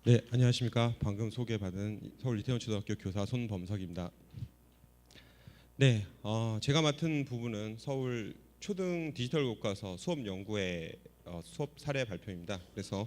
네, 안녕하십니까. 방금 소개받은 서울 이태원 초등학교 교사 손범석입니다. 네, 제가 맡은 부분은 서울 초등 디지털 교과서 수업 연구회 수업 사례 발표입니다. 그래서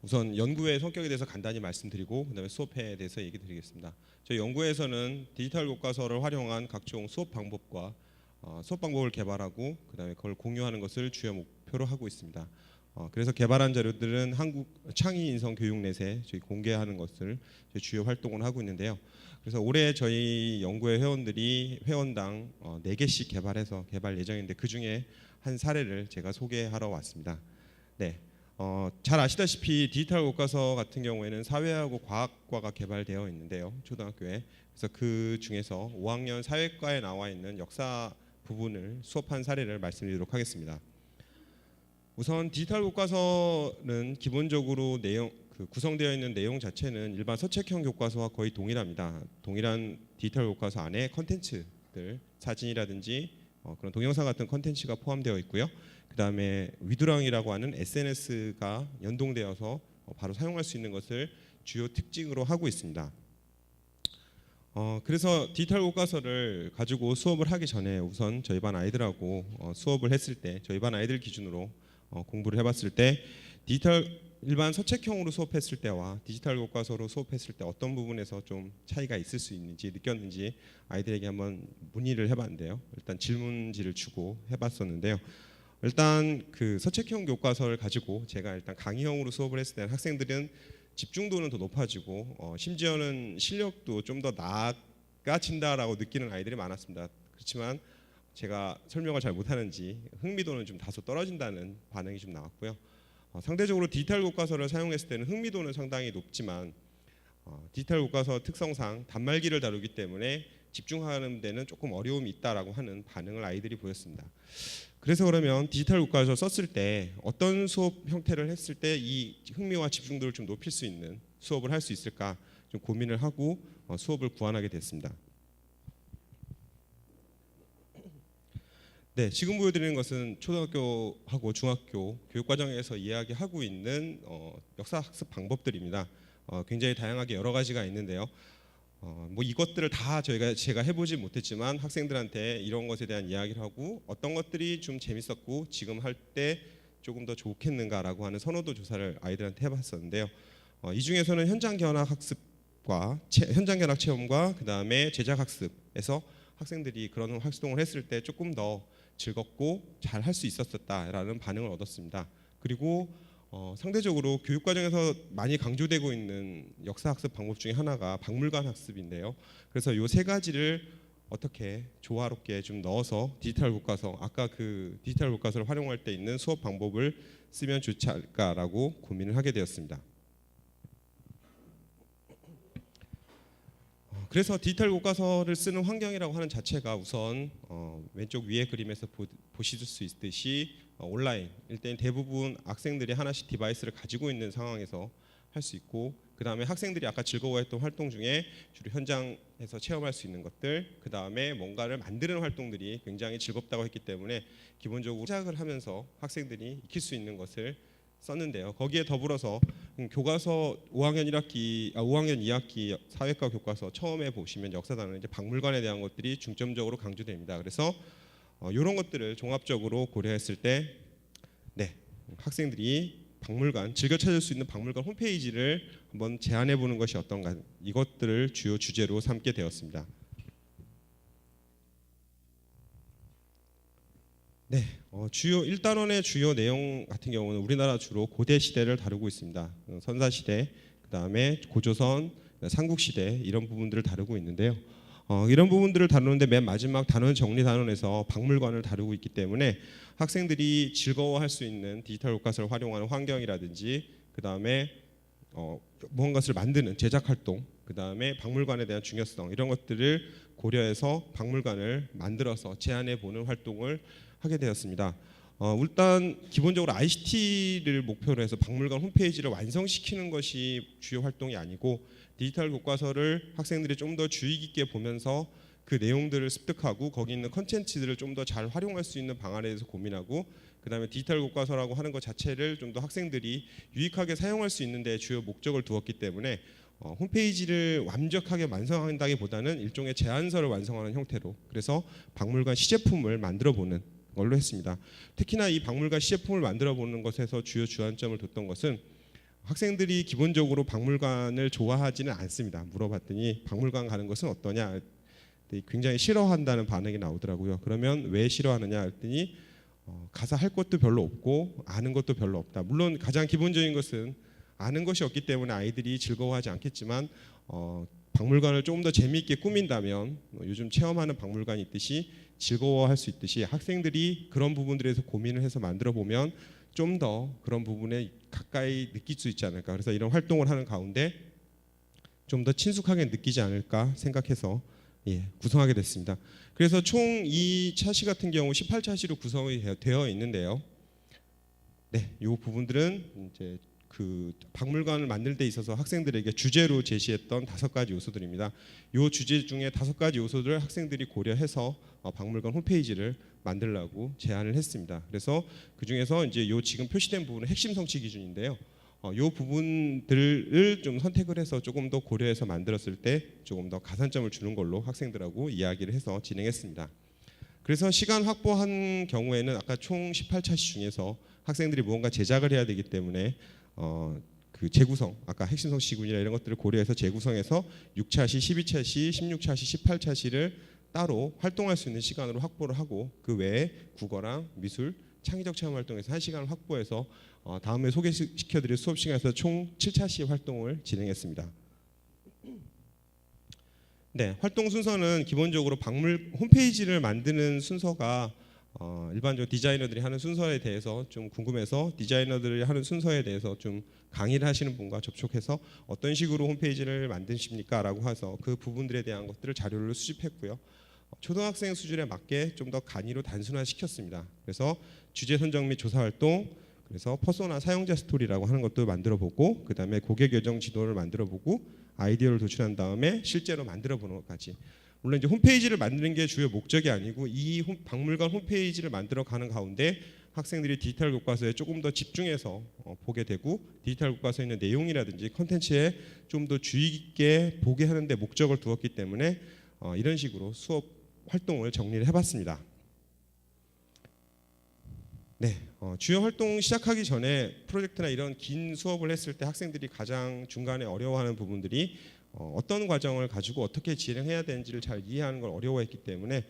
우선 연구회 성격에 대해서 간단히 말씀드리고 그다음에 수업회에 대해서 얘기 드리겠습니다. 저희 연구회에서는 디지털 교과서를 활용한 각종 수업 방법과 수업 방법을 개발하고 그다음에 그걸 공유하는 것을 주요 목표로 하고 있습니다. 그래서 개발한 자료들은 한국 창의인성교육넷에 저희 공개하는 것을 저희 주요 활동을 하고 있는데요. 그래서 올해 저희 연구회 회원들이 회원당 4개씩 개발해서 개발 예정인데 그 중에 한 사례를 제가 소개하러 왔습니다. 네, 잘 아시다시피 디지털 교과서 같은 경우에는 사회하고 과학과가 개발되어 있는데요. 초등학교에. 그래서 그 중에서 5학년 사회과에 나와 있는 역사 부분을 수업한 사례를 말씀드리도록 하겠습니다. 우선 디지털 교과서는 기본적으로 구성되어 있는 내용 자체는 일반 서책형 교과서와 거의 동일합니다. 동일한 디지털 교과서 안에 컨텐츠들, 사진이라든지 그런 동영상 같은 컨텐츠가 포함되어 있고요. 그 다음에 위드랑이라고 하는 SNS가 연동되어서 바로 사용할 수 있는 것을 주요 특징으로 하고 있습니다. 그래서 디지털 교과서를 가지고 수업을 하기 전에 우선 저희 반 아이들하고 수업을 했을 때 저희 반 아이들 기준으로 공부를 해봤을 때 일반 서책형으로 수업했을 때와 디지털 교과서로 수업했을 때 어떤 부분에서 좀 차이가 있을 수 있는지 느꼈는지 아이들에게 한번 문의를 해봤는데요. 일단 질문지를 주고 해봤었는데요. 일단 그 서책형 교과서를 가지고 제가 일단 강의형으로 수업을 했을 때는 학생들은 집중도는 더 높아지고 심지어는 실력도 좀 더 나아진다라고 느끼는 아이들이 많았습니다. 그렇지만 제가 설명을 잘 못하는지 흥미도는 좀 다소 떨어진다는 반응이 좀 나왔고요. 상대적으로 디지털 교과서를 사용했을 때는 흥미도는 상당히 높지만 디지털 교과서 특성상 단말기를 다루기 때문에 집중하는 데는 조금 어려움이 있다라고 하는 반응을 아이들이 보였습니다. 그래서 그러면 디지털 교과서 썼을 때 어떤 수업 형태를 했을 때 이 흥미와 집중도를 좀 높일 수 있는 수업을 할 수 있을까 좀 고민을 하고 수업을 구안하게 됐습니다. 네, 지금 보여드리는 것은 초등학교하고 중학교 교육과정에서 이야기하고 있는 역사학습 방법들입니다. 굉장히 다양하게 여러 가지가 있는데요. 뭐 이것들을 다 제가 해보지 못했지만 학생들한테 이런 것에 대한 이야기를 하고 어떤 것들이 좀 재밌었고 지금 할 때 조금 더 좋겠는가라고 하는 선호도 조사를 아이들한테 해봤었는데요. 이 중에서는 현장 견학 학습과 현장 견학 체험과 그 다음에 제작 학습에서 학생들이 그런 활동을 했을 때 조금 더 즐겁고 잘 할 수 있었다라는 반응을 얻었습니다. 그리고 상대적으로 교육과정에서 많이 강조되고 있는 역사학습 방법 중에 하나가 박물관 학습인데요. 그래서 이 세 가지를 어떻게 조화롭게 좀 넣어서 디지털 교과서, 아까 그 디지털 교과서를 활용할 때 있는 수업 방법을 쓰면 좋지 않을까라고 고민을 하게 되었습니다. 그래서 디지털 교과서를 쓰는 환경이라고 하는 자체가 우선 왼쪽 위에 그림에서 보실 수 있듯이 온라인일 때는 대부분 학생들이 하나씩 디바이스를 가지고 있는 상황에서 할 수 있고 그 다음에 학생들이 아까 즐거워했던 활동 중에 주로 현장에서 체험할 수 있는 것들 그 다음에 뭔가를 만드는 활동들이 굉장히 즐겁다고 했기 때문에 기본적으로 시작을 하면서 학생들이 익힐 수 있는 것을 썼는데요. 거기에 더불어서 교과서 5학년 2학기 사회과 교과서 처음에 보시면 역사단은 이제 박물관에 대한 것들이 중점적으로 강조됩니다. 그래서 이런 것들을 종합적으로 고려했을 때 네, 학생들이 박물관 즐겨 찾을 수 있는 박물관 홈페이지를 한번 제안해 보는 것이 어떤가 이것들을 주요 주제로 삼게 되었습니다. 네, 주요 1단원의 주요 내용 같은 경우는 우리나라 주로 고대 시대를 다루고 있습니다. 선사 시대, 그 다음에 고조선, 삼국 시대 이런 부분들을 다루고 있는데요. 이런 부분들을 다루는데 맨 마지막 단원 정리 단원에서 박물관을 다루고 있기 때문에 학생들이 즐거워할 수 있는 디지털 교과서를 활용하는 환경이라든지 그 다음에 무언가를 만드는 제작 활동, 그 다음에 박물관에 대한 중요성 이런 것들을 고려해서 박물관을 만들어서 제안해 보는 활동을 하게 되었습니다. 일단 기본적으로 ICT를 목표로 해서 박물관 홈페이지를 완성시키는 것이 주요 활동이 아니고 디지털 교과서를 학생들이 좀 더 주의 깊게 보면서 그 내용들을 습득하고 거기 있는 컨텐츠들을 좀 더 잘 활용할 수 있는 방안에 대해서 고민하고, 그다음에 디지털 교과서라고 하는 것 자체를 좀 더 학생들이 유익하게 사용할 수 있는 데 주요 목적을 두었기 때문에 홈페이지를 완벽하게 완성한다기보다는 일종의 제안서를 완성하는 형태로, 그래서 박물관 시제품을 만들어 보는 걸로 했습니다. 특히나 이 박물관 시제품을 만들어 보는 것에서 주요 주안점을 뒀던 것은 학생들이 기본적으로 박물관을 좋아하지는 않습니다. 물어봤더니 박물관 가는 것은 어떠냐, 굉장히 싫어한다는 반응이 나오더라고요. 그러면 왜 싫어하느냐 했더니 가서 할 것도 별로 없고 아는 것도 별로 없다. 물론 가장 기본적인 것은 아는 것이 없기 때문에 아이들이 즐거워하지 않겠지만 박물관을 조금 더 재미있게 꾸민다면 요즘 체험하는 박물관이 있듯이 즐거워할 수 있듯이 학생들이 그런 부분들에서 고민을 해서 만들어 보면 좀 더 그런 부분에 가까이 느낄 수 있지 않을까. 그래서 이런 활동을 하는 가운데 좀 더 친숙하게 느끼지 않을까 생각해서 구성하게 됐습니다. 그래서 총 이 차시 같은 경우 18차시로 구성이 되어 있는데요. 네, 이 부분들은 이제 그 박물관을 만들 데 있어서 학생들에게 주제로 제시했던 5가지 요소들입니다. 이 주제 중에 5가지 요소들을 학생들이 고려해서 박물관 홈페이지를 만들라고 제안을 했습니다. 그래서 그 중에서 이제 요 지금 표시된 부분은 핵심 성취 기준인데요. 요 부분들을 좀 선택을 해서 조금 더 고려해서 만들었을 때 조금 더 가산점을 주는 걸로 학생들하고 이야기를 해서 진행했습니다. 그래서 시간 확보한 경우에는 아까 총 18차시 중에서 학생들이 무언가 제작을 해야 되기 때문에 그 재구성, 아까 핵심 성취군이나 이런 것들을 고려해서 재구성해서 6차시, 12차시, 16차시, 18차시를 따로 활동할 수 있는 시간으로 확보를 하고, 그 외에 국어랑 미술, 창의적 체험 활동에서 1시간을 확보해서 다음에 소개시켜드릴 수업 시간에서 총 7차시 활동을 진행했습니다. 네, 활동 순서는 기본적으로 박물 홈페이지를 만드는 순서가 일반적으로 디자이너들이 하는 순서에 대해서 좀 궁금해서 디자이너들이 하는 순서에 대해서 좀 강의를 하시는 분과 접촉해서 어떤 식으로 홈페이지를 만드십니까? 라고 해서 그 부분들에 대한 것들을 자료를 수집했고요. 초등학생 수준에 맞게 좀 더 간이로 단순화시켰습니다. 그래서 주제 선정 및 조사 활동, 그래서 퍼소나 사용자 스토리라고 하는 것도 만들어 보고, 그 다음에 고객 여정 지도를 만들어 보고, 아이디어를 도출한 다음에 실제로 만들어 보는 것까지. 물론 이제 홈페이지를 만드는 게 주요 목적이 아니고 이 박물관 홈페이지를 만들어 가는 가운데 학생들이 디지털 교과서에 조금 더 집중해서 보게 되고, 디지털 교과서에 있는 내용이라든지 컨텐츠에 좀 더 주의 깊게 보게 하는 데 목적을 두었기 때문에 이런 식으로 수업 활동을 정리를 해봤습니다. 네, 주요 활동 시작하기 전에 프로젝트나 이런 긴 수업을 했을 때 학생들이 가장 중간에 어려워하는 부분들이 어떤 과정을 가지고 어떻게 진행해야 되는지를 잘 이해하는 걸 어려워했기 때문에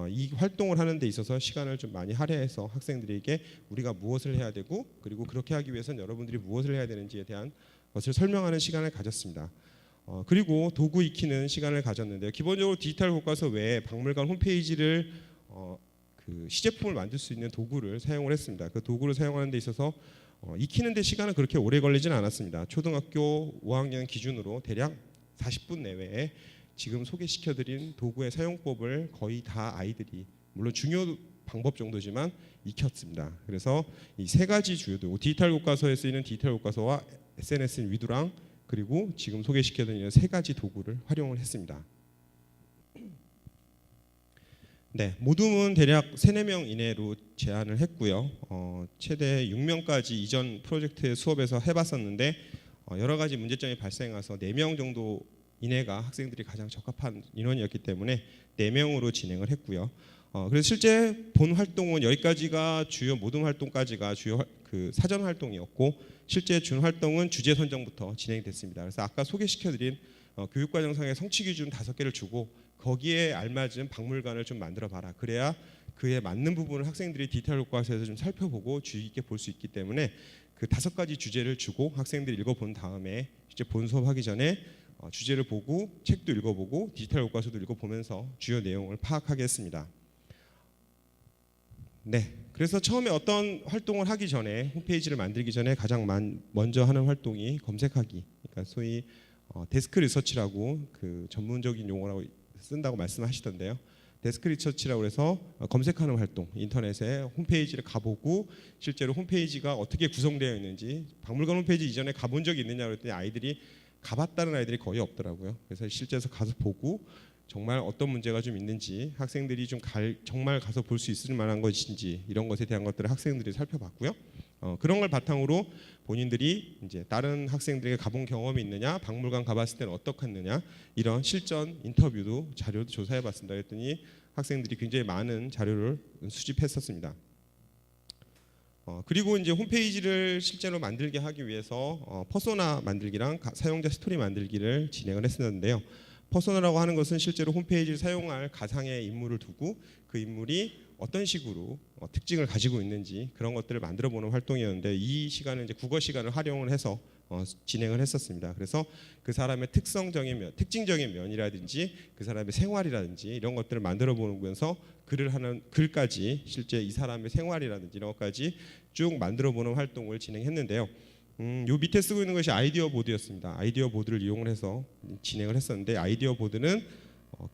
이 활동을 하는 데 있어서 시간을 좀 많이 할애해서 학생들에게 우리가 무엇을 해야 되고, 그리고 그렇게 하기 위해서는 여러분들이 무엇을 해야 되는지에 대한 것을 설명하는 시간을 가졌습니다. 그리고 도구 익히는 시간을 가졌는데요. 기본적으로 디지털 교과서 외에 박물관 홈페이지를 그 시제품을 만들 수 있는 도구를 사용을 했습니다. 그 도구를 사용하는 데 있어서 익히는 데 시간은 그렇게 오래 걸리지는 않았습니다. 초등학교 5학년 기준으로 대략 40분 내외에 지금 소개시켜드린 도구의 사용법을 거의 다 아이들이, 물론 중요 방법 정도지만 익혔습니다. 그래서 이 3가지 주요 도구, 디지털 교과서에 쓰이는 디지털 교과서와 SNS 위두랑, 그리고 지금 소개시켜드린 3가지 도구를 활용을 했습니다. 네, 모둠은 대략 3, 4명 이내로 제한을 했고요. 최대 6명까지 이전 프로젝트 수업에서 해봤었는데 여러 가지 문제점이 발생해서 4명 정도 이내가 학생들이 가장 적합한 인원이었기 때문에 4명으로 진행을 했고요. 그래서 실제 본 활동은 여기까지가 주요 모둠 활동까지가 주요 그 사전 활동이었고, 실제 준 활동은 주제 선정부터 진행이 됐습니다. 그래서 아까 소개시켜드린 교육과정상의 성취 기준 5개를 주고 거기에 알맞은 박물관을 좀 만들어 봐라. 그래야 그에 맞는 부분을 학생들이 디지털 교과서에서 좀 살펴보고 주의 깊게 볼 수 있기 때문에 그 5가지 주제를 주고 학생들이 읽어본 다음에 이제 본 수업하기 전에 주제를 보고 책도 읽어보고 디지털 교과서도 읽어보면서 주요 내용을 파악하게 했습니다. 네, 그래서 처음에 어떤 활동을 하기 전에, 홈페이지를 만들기 전에 가장 먼저 하는 활동이 검색하기, 그러니까 소위 데스크 리서치라고 그 전문적인 용어라고 쓴다고 말씀하시던데요. 데스크 리서치라고 해서 검색하는 활동, 인터넷에 홈페이지를 가보고 실제로 홈페이지가 어떻게 구성되어 있는지, 박물관 홈페이지 이전에 가본 적이 있느냐 그랬더니 아이들이 가봤다는 아이들이 거의 없더라고요. 그래서 실제로 가서 보고 정말 어떤 문제가 좀 있는지, 학생들이 좀 정말 가서 볼 수 있을 만한 것인지, 이런 것에 대한 것들을 학생들이 살펴봤고요. 그런 걸 바탕으로 본인들이 이제 다른 학생들에게 가본 경험이 있느냐, 박물관 가봤을 때는 어떻겠느냐, 이런 실전 인터뷰도 자료도 조사해봤습니다. 그랬더니 학생들이 굉장히 많은 자료를 수집했었습니다. 그리고 이제 홈페이지를 실제로 만들게 하기 위해서 퍼소나 만들기랑 사용자 스토리 만들기를 진행을 했었는데요. 퍼소나라고 하는 것은 실제로 홈페이지를 사용할 가상의 인물을 두고 그 인물이 어떤 식으로 특징을 가지고 있는지 그런 것들을 만들어 보는 활동이었는데, 이 시간은 이제 국어 시간을 활용을 해서 진행을 했었습니다. 그래서 그 사람의 특성적인 면, 특징적인 면이라든지 그 사람의 생활이라든지 이런 것들을 만들어 보면서 글을 하는 글까지, 실제 이 사람의 생활이라든지 이런 것까지 쭉 만들어 보는 활동을 진행했는데요. 요 밑에 쓰고 있는 것이 아이디어 보드였습니다. 아이디어 보드를 이용을 해서 진행을 했었는데, 아이디어 보드는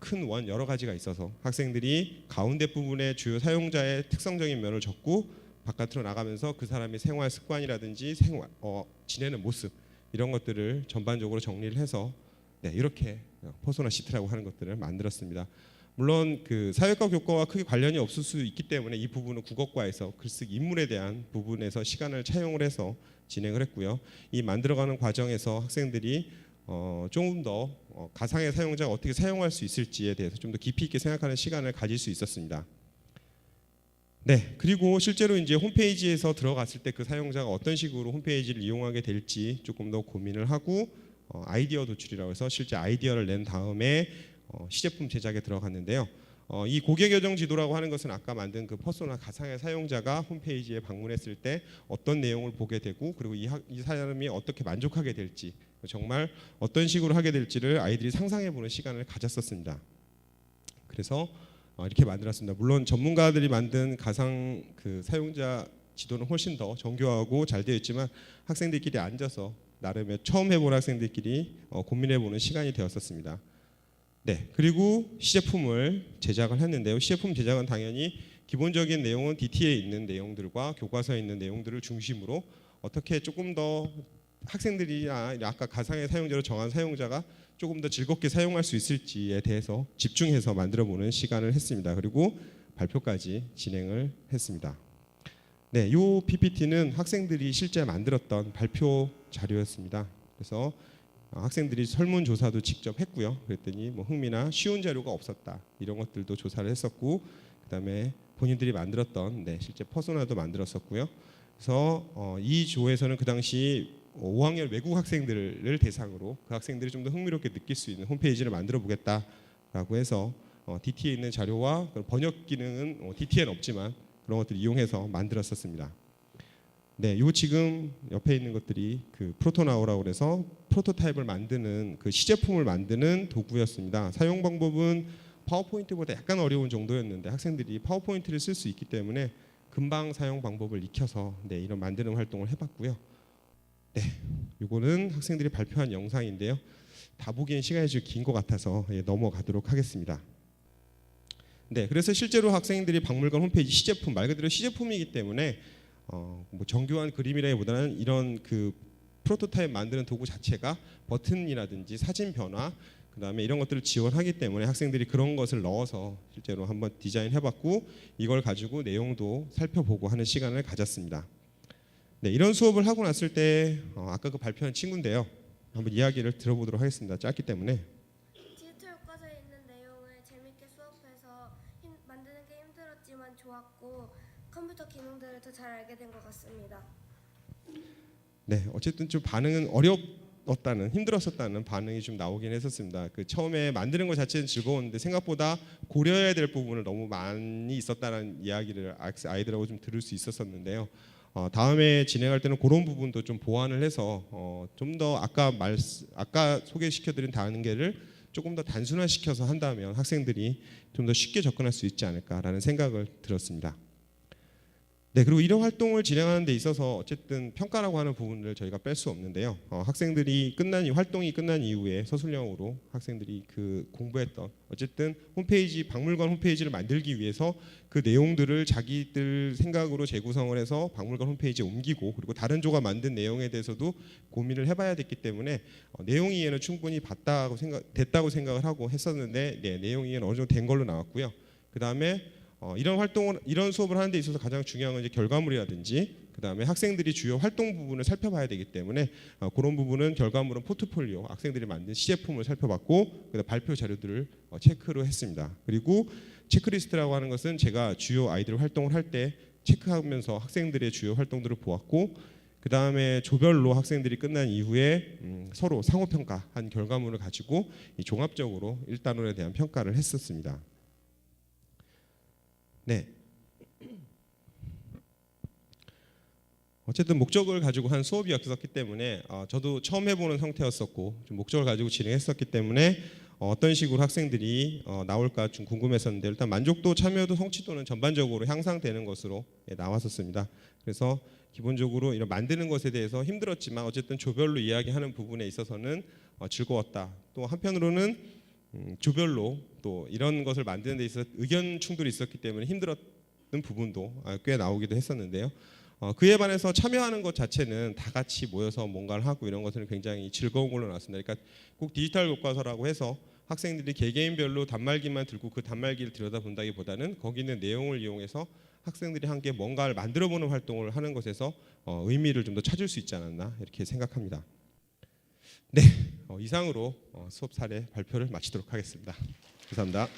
큰 원 여러 가지가 있어서 학생들이 가운데 부분에 주요 사용자의 특성적인 면을 적고 바깥으로 나가면서 그 사람의 생활 습관이라든지 지내는 모습, 이런 것들을 전반적으로 정리를 해서 이렇게 퍼소나 시트라고 하는 것들을 만들었습니다. 물론 그 사회과 교과와 크게 관련이 없을 수 있기 때문에 이 부분은 국어과에서 글쓰기 인물에 대한 부분에서 시간을 차용을 해서 진행을 했고요. 이 만들어가는 과정에서 학생들이 조금 더 가상의 사용자가 어떻게 사용할 수 있을지에 대해서 좀 더 깊이 있게 생각하는 시간을 가질 수 있었습니다. 네, 그리고 실제로 이제 홈페이지에서 들어갔을 때 그 사용자가 어떤 식으로 홈페이지를 이용하게 될지 조금 더 고민을 하고 아이디어 도출이라고 해서 실제 아이디어를 낸 다음에 시제품 제작에 들어갔는데요. 이 고객여정 지도라고 하는 것은 아까 만든 그 퍼소나 가상의 사용자가 홈페이지에 방문했을 때 어떤 내용을 보게 되고, 그리고 이 사람이 어떻게 만족하게 될지, 정말 어떤 식으로 하게 될지를 아이들이 상상해보는 시간을 가졌었습니다. 그래서 이렇게 만들었습니다. 물론 전문가들이 만든 가상 그 사용자 지도는 훨씬 더 정교하고 잘 되어 있지만 학생들끼리 앉아서 나름의 처음 해본 학생들끼리 고민해보는 시간이 되었었습니다. 네, 그리고 시제품을 제작을 했는데요. 시제품 제작은 당연히 기본적인 내용은 DT에 있는 내용들과 교과서에 있는 내용들을 중심으로 어떻게 조금 더 학생들이나 아까 가상의 사용자로 정한 사용자가 조금 더 즐겁게 사용할 수 있을지에 대해서 집중해서 만들어보는 시간을 했습니다. 그리고 발표까지 진행을 했습니다. 네, 이 PPT는 학생들이 실제 만들었던 발표 자료였습니다. 그래서 학생들이 설문조사도 직접 했고요. 그랬더니 뭐 흥미나 쉬운 자료가 없었다, 이런 것들도 조사를 했었고, 그다음에 본인들이 만들었던 실제 퍼소나도 만들었었고요. 그래서 이 조에서는 그 당시 5학년 외국 학생들을 대상으로 그 학생들이 좀 더 흥미롭게 느낄 수 있는 홈페이지를 만들어 보겠다라고 해서 DT에 있는 자료와 번역 기능은 DT에는 없지만 그런 것들을 이용해서 만들었었습니다. 네, 요 지금 옆에 있는 것들이 그 프로토나우라고 해서 프로토타입을 만드는 그 시제품을 만드는 도구였습니다. 사용 방법은 파워포인트보다 약간 어려운 정도였는데 학생들이 파워포인트를 쓸 수 있기 때문에 금방 사용 방법을 익혀서 이런 만드는 활동을 해봤고요. 네, 요거는 학생들이 발표한 영상인데요. 다 보기엔 시간이 좀 긴 것 같아서 넘어가도록 하겠습니다. 네, 그래서 실제로 학생들이 박물관 홈페이지 시제품, 말 그대로 시제품이기 때문에 뭐 정교한 그림이라기보다는 이런 그 프로토타입 만드는 도구 자체가 버튼이라든지 사진 변화, 그다음에 이런 것들을 지원하기 때문에 학생들이 그런 것을 넣어서 실제로 한번 디자인해봤고, 이걸 가지고 내용도 살펴보고 하는 시간을 가졌습니다. 네, 이런 수업을 하고 났을 때 아까 그 발표한 친구인데요. 한번 이야기를 들어보도록 하겠습니다. 짧기 때문에. 디지털 교과서에 있는 내용을 재밌게 수업해서 만드는 게 힘들었지만 좋았고 컴퓨터 기능들을 더 잘 알게 된 것 같습니다. 네, 어쨌든 좀 반응은 어려웠다는, 힘들었었다는 반응이 좀 나오긴 했었습니다. 그 처음에 만드는 것 자체는 즐거웠는데 생각보다 고려해야 될 부분을 너무 많이 있었다는 이야기를 아이들하고 좀 들을 수 있었었는데요. 다음에 진행할 때는 그런 부분도 좀 보완을 해서 좀 더 아까 소개시켜드린 단계를 조금 더 단순화시켜서 한다면 학생들이 좀 더 쉽게 접근할 수 있지 않을까라는 생각을 들었습니다. 네, 그리고 이런 활동을 진행하는 데 있어서 어쨌든 평가라고 하는 부분을 저희가 뺄 수 없는데요. 학생들이 활동이 끝난 이후에 서술형으로 학생들이 그 공부했던 어쨌든 박물관 홈페이지를 만들기 위해서 그 내용들을 자기들 생각으로 재구성을 해서 박물관 홈페이지에 옮기고, 그리고 다른 조가 만든 내용에 대해서도 고민을 해봐야 됐기 때문에 내용 이해는 충분히 됐다고 생각을 하고 했었는데, 네, 내용 이해는 어느 정도 된 걸로 나왔고요. 그 다음에 이런 수업을 하는 데 있어서 가장 중요한 건 이제 결과물이라든지, 그다음에 학생들이 주요 활동 부분을 살펴봐야 되기 때문에 그런 부분은 결과물은 포트폴리오, 학생들이 만든 시제품을 살펴봤고, 그다음 발표 자료들을 체크를 했습니다. 그리고 체크리스트라고 하는 것은 제가 주요 아이들 활동을 할 때 체크하면서 학생들의 주요 활동들을 보았고, 그 다음에 조별로 학생들이 끝난 이후에 서로 상호평가한 결과물을 가지고 종합적으로 1단원에 대한 평가를 했었습니다. 네. 어쨌든 목적을 가지고 한 수업이었기 때문에 저도 처음 해보는 형태였었고, 좀 목적을 가지고 진행했었기 때문에 어떤 식으로 학생들이 나올까 좀 궁금했었는데, 일단 만족도, 참여도, 성취도는 전반적으로 향상되는 것으로 나왔었습니다. 그래서 기본적으로 이런 만드는 것에 대해서 힘들었지만 어쨌든 조별로 이야기하는 부분에 있어서는 즐거웠다. 또 한편으로는 조별로 또 이런 것을 만드는 데 있어서 의견 충돌이 있었기 때문에 힘들었던 부분도 꽤 나오기도 했었는데요. 그에 반해서 참여하는 것 자체는 다 같이 모여서 뭔가를 하고 이런 것은 굉장히 즐거운 걸로 나왔습니다. 그러니까 꼭 디지털 교과서라고 해서 학생들이 개개인별로 단말기만 들고 그 단말기를 들여다본다기보다는 거기 있는 내용을 이용해서 학생들이 함께 뭔가를 만들어보는 활동을 하는 것에서 의미를 좀 더 찾을 수 있지 않았나 이렇게 생각합니다. 네, 이상으로 수업 사례 발표를 마치도록 하겠습니다. 감사합니다.